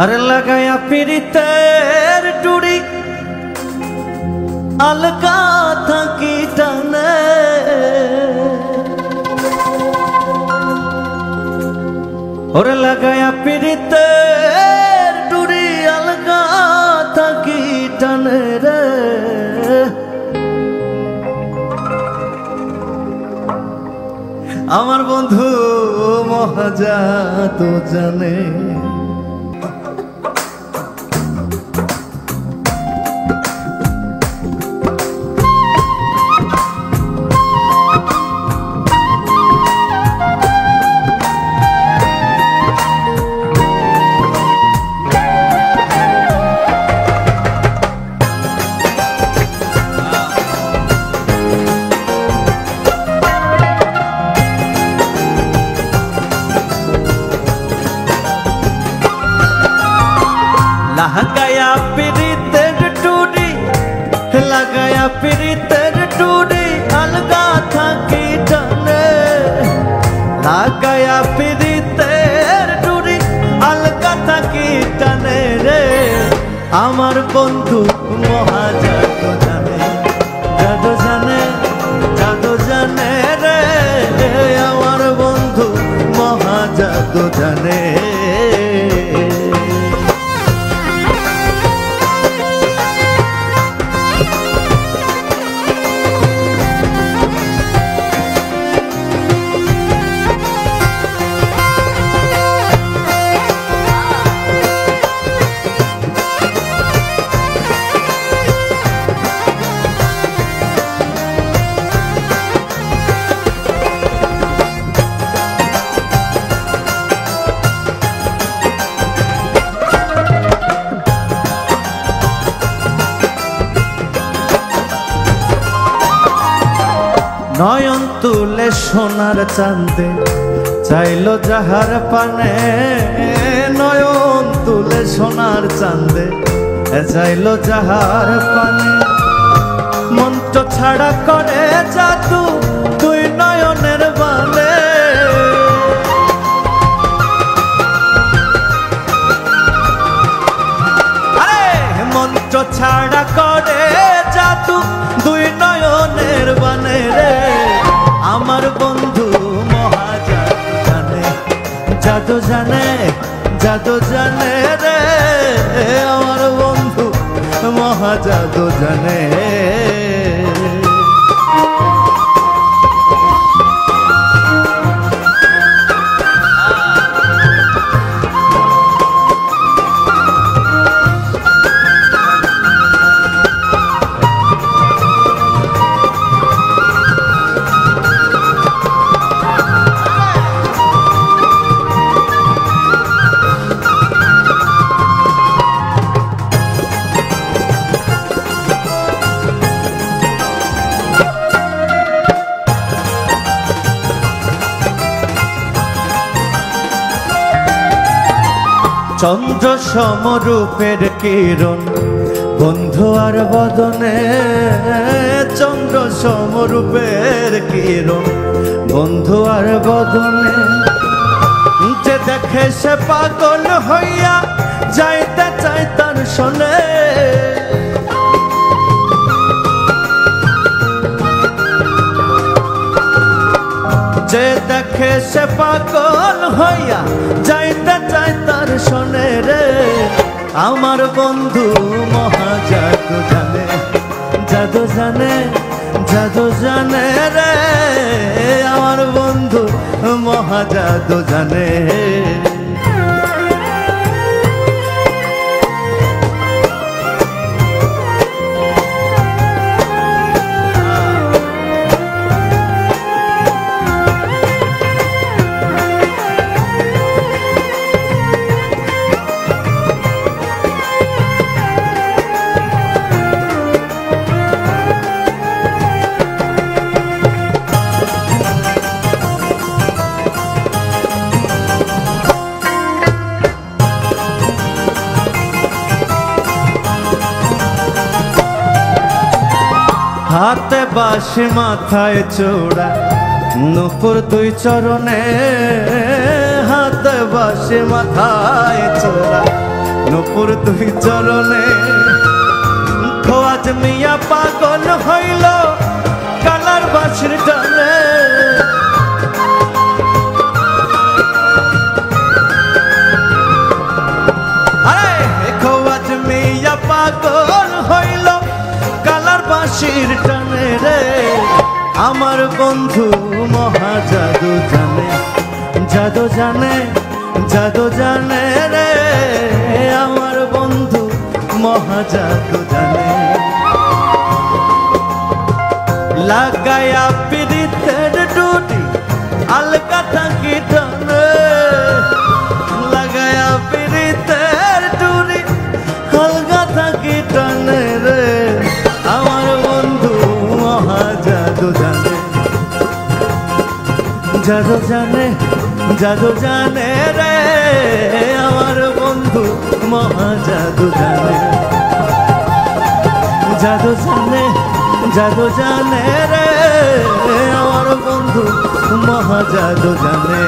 আরে লাগায়া পিরিতের টুড়ি আলগা থাকি টানে ওরে লাগায়া পিরিতের টুড়ি আলগা থাকি টানে রে আমার বন্ধু মহাজা তো জানে लगाया पिरितेर टूडी लगाया पिरितेर टूडी अलगा थाकी टाने लगाया पिरितेर टूडी अलगा थाकी टाने रे आमार बंधु महाजा तो जाने जादू जाने जादू जाने रे आमार बंधु महाजा तो जाने নয়ন তুলে সোনার চাঁদে চাইলো যাহার পানে নয়ন তুলে সোনার চাঁদে চাইলো যাহার পানে মন্ত্র ছাড়া করে জাদু তুই নয়নের বানে আরে মন্ত্র ছাড়া করে জাদু দুই নয়নের বানে রে আমার বন্ধু মহাজা জানে জাদু জানে জাদু জানে রে আমার বন্ধু মহাজাদু জানে চন্দ্র সমরূপের কিরণ বন্ধু আর বদনে চন্দ্র সমরূপের কিরণ বন্ধু আর বদনে যে দেখে সে পাগল হইয়া যাইতে চাই তার শোনে যে দেখে সে পাগল হইয়া যাইতে চাই তার শোনে রে আমার বন্ধু মহাজাদু জানে জাদু জানে জাদু জানে রে আমার বন্ধু মহাজাদু জানে হাতে বাঁশি মাথায় চূড়া নুপুর দুই চরণে হাতে বাঁশি মাথায় চূড়া নূপুর দুই চরণে খোয়াজ মিয়া পাগল হইল কালার বাঁশির টানে আরে খোয়াজ মিয়া পাগল হইল কালার বাঁশির টানে রে আমার বন্ধু মহা জাদু জানে জাদু জানে জাদু জানে রে আমার বন্ধু মহা জাদু জানে লাগায়া পিরিতের ডুটি আলকা থাকি টানে লাগায়া পিরিতের ডুটি আলকা থাকি টানে রে আমার বন্ধু মহা জাদু জানে জাদু জানে জাদু জানে রে আমার বন্ধু মহা জাদু জানে জাদু জানে জাদু জানে রে আমার বন্ধু মহা জাদু জানে